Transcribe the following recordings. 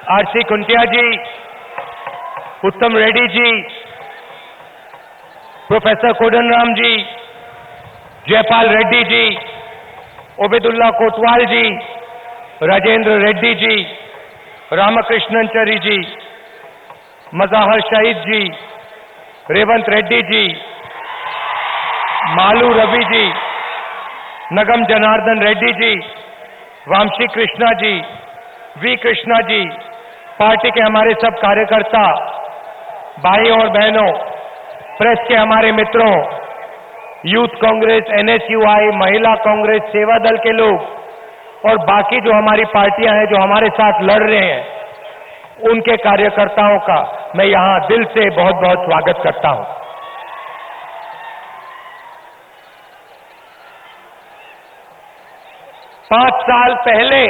RC कुंटिया जी, उत्तम Reddy ji, professor Kodandaram जी, जयपाल रेड्डी जी, ओबेदुल्ला कोतवाल जी, राजेंद्र रेड्डी जी, रामकृष्णनचरी जी, मजाहर शहीद जी, Revanth Reddy ji, Malu Ravi ji, नगम Janardan Reddy ji, Vamshi Krishna ji, we Krishna ji, party के हमारे सब कार्यकर्ता, भाई और बहनों, प्रेस के हमारे मित्रों, यूथ कांग्रेस, एनएसयूआई, महिला कांग्रेस, सेवा दल के लोग और बाकी जो हमारी पार्टियां हैं जो हमारे साथ लड़ रहे हैं, उनके कार्यकर्ताओं का मैं यहां दिल से बहुत बहुत स्वागत करता हूं। पांच साल पहले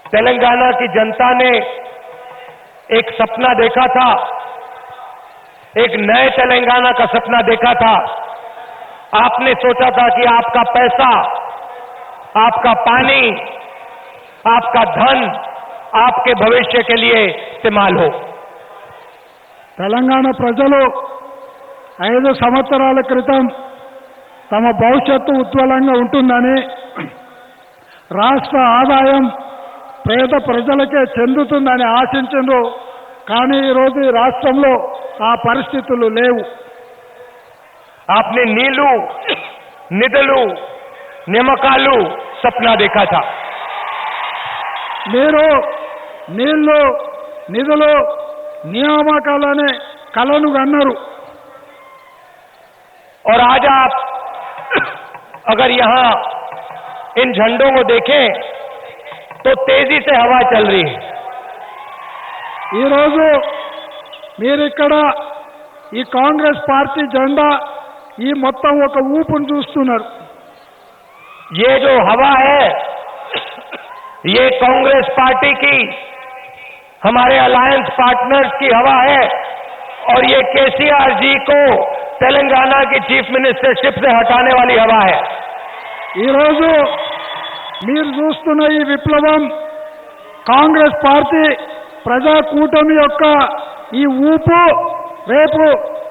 तेलंगाना की जनता ने एक सपना देखा था, एक नए तेलंगाना का सपना देखा था। आपने सोचा था कि आपका पैसा, आपका पानी, आपका धन आपके भविष्य के लिए इस्तेमाल हो। తెలంగాణ ప్రజలు 5 సంవత్సరాల క్రితం తమ భవిష్యత్తు ఉజ్వలంగా ఉంటుందని, రాష్ట్ర ఆదాయం పేద ప్రజలకే చెందుతుందని ఆశించారు. కానీ ఈరోజు ఈ రాష్ట్రంలో ఆ పరిస్థితులు లేవు. आपने नीलू, निधलू, निमकालू सपना देखा था। మీరు నీళ్లు, నిధులు, నియామకాలనే కలను కన్నారు. और आज आप अगर यहां इन झंडों को देखें तो तेजी से हवा चल रही है। ఈరోజు మీరు ఇక్కడ ఈ కాంగ్రెస్ పార్టీ జెండా ఈ మొత్తం ఒక ఊపును చూస్తున్నారు. ये जो हवा है, ये कांग्रेस पार्टी की, हमारे अलायंस पार्टनर्स की हवा है और ये केसीआर जी को तेलंगाना की चीफ मिनिस्टरशिप से हटाने वाली हवा है। ఈరోజు మీరు చూస్తున్న ఈ విప్లవం కాంగ్రెస్ పార్టీ ప్రజా కూటమి యొక్క ఈ ఊపు రేపు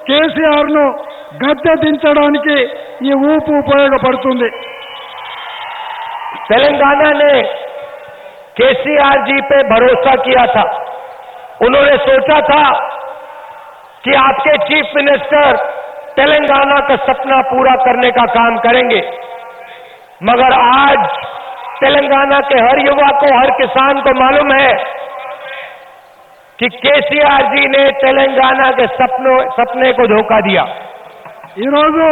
కేసీఆర్ ను గద్దె దించడానికి ఈ ఊపు ఉపయోగపడుతుంది. तेलंगाना ने केसीआर जी पे भरोसा किया था। उन्होंने सोचा था कि आपके चीफ मिनिस्टर तेलंगाना का सपना पूरा करने का काम करेंगे, मगर आज तेलंगाना के हर युवा को, हर किसान को मालूम है कि केसीआर जी ने तेलंगाना के सपने को धोखा दिया। ఈరోజు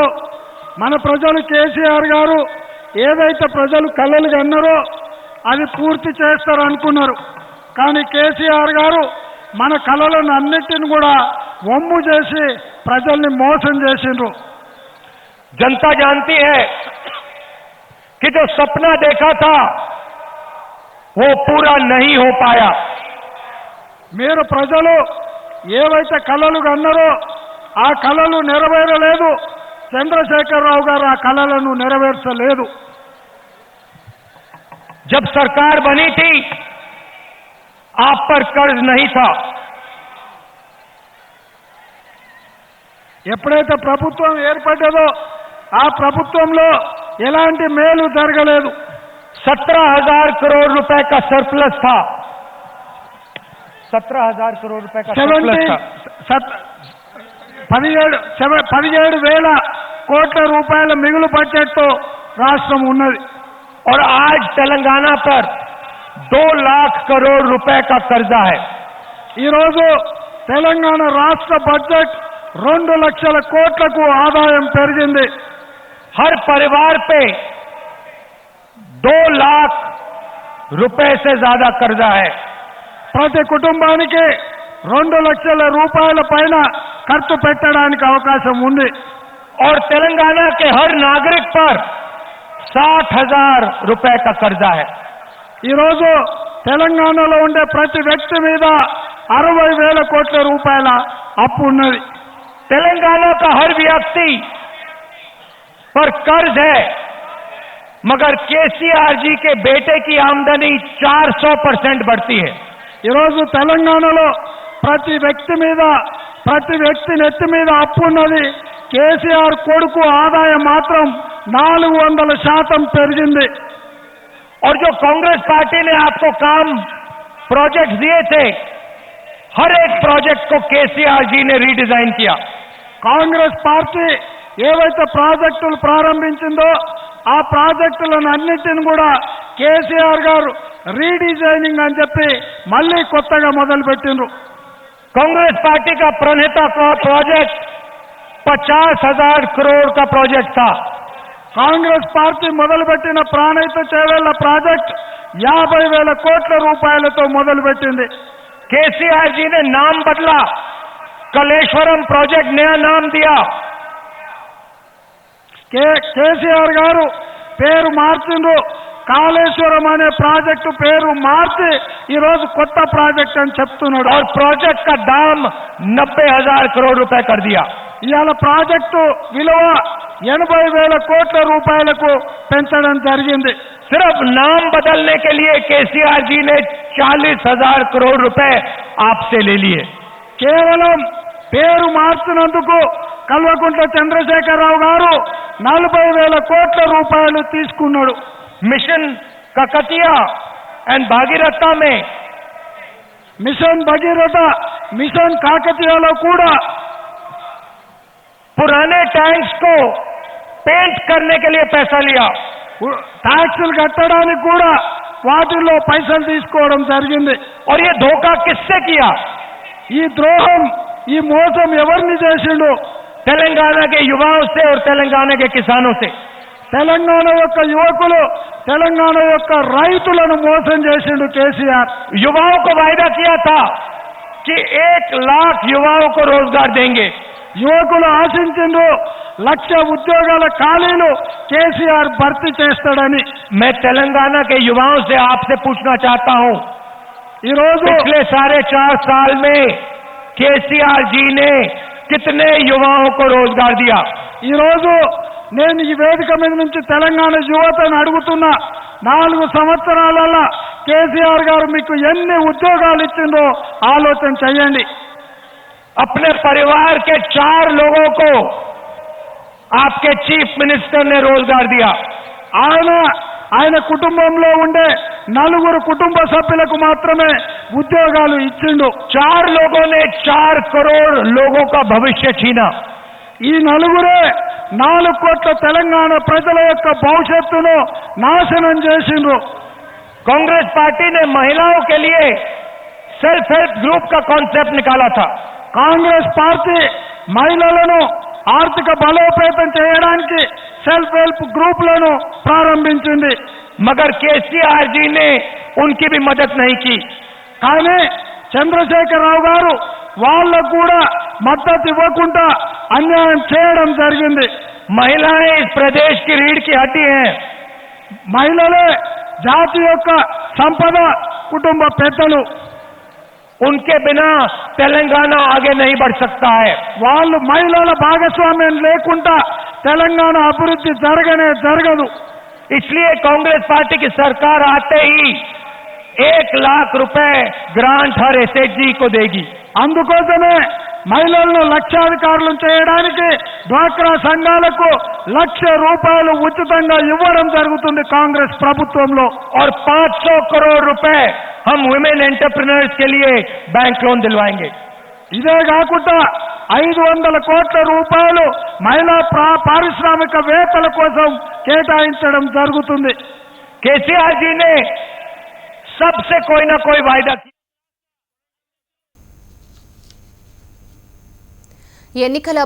మన ప్రజలు కేసీఆర్ గారు ఏదైతే ప్రజలు కలలు కన్నారో అది పూర్తి చేస్తారు అనుకున్నారు. కానీ కేసీఆర్ గారు మన కలలను అన్నిటిని కూడా వమ్ము చేసి ప్రజల్ని మోసం చేసిండ్రు. जनता जानती है कि जो सपना देखा था वो पूरा नहीं हो पाया। మీరు ప్రజలు ఏవైతే కలలు కన్నారో ఆ కలలు నెరవేరలేదు. చంద్రశేఖరరావు గారు ఆ కలలను నెరవేర్చలేదు. जब सरकार बनी थी आप पर कर्ज नहीं था। ఎప్పుడైతే ప్రభుత్వం ఏర్పడ్డదో ఆ ప్రభుత్వంలో ఎలాంటి మేలు జరగలేదు. 17,000 करोड़ रुपए का सरप्लस था। 17,000 करोड़ रुपए का सरप्लस था। 17,000 కోట్ల రూపాయల మిగులు బడ్జెట్తో రాష్ట్రం ఉన్నది. और आज तेलंगाना पर 2 लाख करोड़ रुपए का कर्जा है। ఈరోజు తెలంగాణ రాష్ట్ర బడ్జెట్ 2 లక్షల కోట్లకు ఆదాయం పెరిగింది. हर परिवार पे 2 लाख रुपए से ज्यादा कर्जा है। ప్రతి కుటుంబానికి 2 లక్షల రూపాయల పైన ఖర్చు పెట్టడానికి అవకాశం ఉంది. और तेलंगाना के हर नागरिक पर 60,000 रुपए का कर्जा है। ఈరోజు తెలంగాణలో ఉండే ప్రతి వ్యక్తి మీద 60,000 కోట్ల రూపాయల అప్పు ఉన్నది. तेलंगाना का हर व्यक्ति पर कर्ज है, मगर केसीआर जी के बेटे की आमदनी 400% बढ़ती है। ఈరోజు తెలంగాణలో ప్రతి వ్యక్తి నెత్తి మీద అప్పు ఉన్నది. కేసీఆర్ కొడుకు ఆదాయం మాత్రం 400% పెరిగింది. और जो कांग्रेस पार्टी ने आपको काम प्रोजेक्ट दिए थे, हर एक प्रोजेक्ट को केसीआर जी ने रीडिजाइन किया. కాంగ్రెస్ పార్టీ ఏవైతే ప్రాజెక్టులు ప్రారంభించిందో ఆ ప్రాజెక్టులను అన్నిటిని కూడా కేసీఆర్ గారు రీడిజైనింగ్ అని చెప్పి మళ్ళీ కొత్తగా మొదలుపెట్టిండ్రు. कांग्रेस पार्टी का प्रणेता प्रोजेक्ट 50,000 करोड़ का प्रोजेक्ट था. కాంగ్రెస్ పార్టీ మొదలుపెట్టిన ప్రాణహిత చేవేళ్ల ప్రాజెక్ట్ 50,000 కోట్ల రూపాయలతో మొదలుపెట్టింది. केसीआर जी ने नाम बदला, कलेश्वरम प्रोजेक्ट नया नाम दिया. కేసీఆర్ గారు పేరు మార్చిండ్రు. కాళేశ్వరం అనే ప్రాజెక్టు పేరు మార్చి ఈరోజు కొత్త ప్రాజెక్ట్ అని చెప్తున్నాడు. और प्रोजेक्ट का दाम 90,000 करोड़ रुपए कर दिया. ఇవాళ ప్రాజెక్టు విలువ 80,000 కోట్ల రూపాయలకు పెంచడం జరిగింది. सिर्फ नाम बदलने के लिए केसीआर जी ने 40,000 करोड़ रुपए आपसे ले लिए. కేవలం పేరు మార్చినందుకు కల్వకుంట్ల చంద్రశేఖరరావు గారు 40,000 కోట్ల రూపాయలు తీసుకున్నాడు. मिशन ककतिया एंड भागीरथा में మిషన్ భగీరథ, మిషన్ కాకతీయలో కూడా पुराने टैंक्स को पेंट करने के लिए पैसा लिया. ట్యాక్సులు కట్టడానికి కూడా వాటిల్లో పైసలు తీసుకోవడం జరిగింది. और ये धोखा किससे किया? ఈ ద్రోహం, ఈ మోసం ఎవరిని చేసిండు? तेलंगाना के युवाओं से और तेलंगाना के किसानों से. తెలంగాణ యొక్క యువకులు, తెలంగాణ యొక్క రైతులను మోసం చేసిండు కేసీఆర్. युवाओं को वायदा किया था कि 1 लाख युवाओं को रोजगार देंगे. యువకులు ఆశించిండ్రు 1,00,000 ఉద్యోగాల ఖాళీలు కేసీఆర్ భర్తీ చేస్తాడని. मैं तेलंगाना के युवाओं से आपसे पूछना चाहता हूं, ఈరోజు पिछले 4.5 साल में केसीआर जी ने कितने युवाओं को रोजगार दिया? ఈరోజు నేను ఈ వేదిక మీద నుంచి తెలంగాణ యువతను అడుగుతున్నా, 4 సంవత్సరాలలో కేసీఆర్ గారు మీకు ఎన్ని ఉద్యోగాలు ఇచ్చిందో ఆలోచన చేయండి. अपने परिवार के 4 लोगों को आपके चीफ मिनिस्टर ने रोजगार दिया. ఆయన కుటుంబంలో ఉండే 4 కుటుంబ సభ్యులకు మాత్రమే ఉద్యోగాలు ఇచ్చిండు. 4 लोगों ने 4 करोड़ लोगों का भविष्य छीना. ఈ నలుగురే 4 కోట్ల తెలంగాణ ప్రజల యొక్క భవిష్యత్తును నాశనం చేసిండ్రు. कांग्रेस पार्टी ने महिलाओं के लिए सेल्फ हेल्प ग्रुप का कॉन्सेप्ट निकाला था. కాంగ్రెస్ పార్టీ మహిళలను ఆర్థిక బలోపేతం చేయడానికి సెల్ఫ్ హెల్ప్ గ్రూపులను ప్రారంభించింది. मगर केसीआर जी ने उनकी भी मदद नहीं की. కానీ చంద్రశేఖరరావు గారు వాళ్ళకు కూడా మద్దతు ఇవ్వకుండా అన్యాయం చేయడం జరిగింది. महिलाएं इस प्रदेश की रीढ़ की हड्डी हैं. మహిళలే జాతి యొక్క సంపద, కుటుంబ పెద్దలు. उनके बिना तेलंगाना आगे नहीं बढ़ सकता है. వాళ్ళు మహిళల భాగస్వామ్యం లేకుండా తెలంగాణ అభివృద్ధి జరగదు. इसलिए कांग्रेस पार्टी की सरकार आते ही 1 लाख रुपए ग्रांट हर एसएचजी को देगी. అందుకోసమే మహిళలను లక్షాధికారులను చేయడానికి డ్వాక్రా సంఘాలకు 1,00,000 రూపాయలు ఉచితంగా ఇవ్వడం జరుగుతుంది కాంగ్రెస్ ప్రభుత్వంలో. और 500 करोड़ रुपए हम वुमेन एंटरप्रेन्योर्स के लिए बैंक लोन दिलवाएंगे. ఇదే కాకుండా 500 కోట్ల రూపాయలు మహిళా పారిశ్రామికవేత్తల కోసం కేటాయించడం జరుగుతుంది. केसीआर जी ने सबसे कोई ना कोई वायदा किया. ఎన్నికల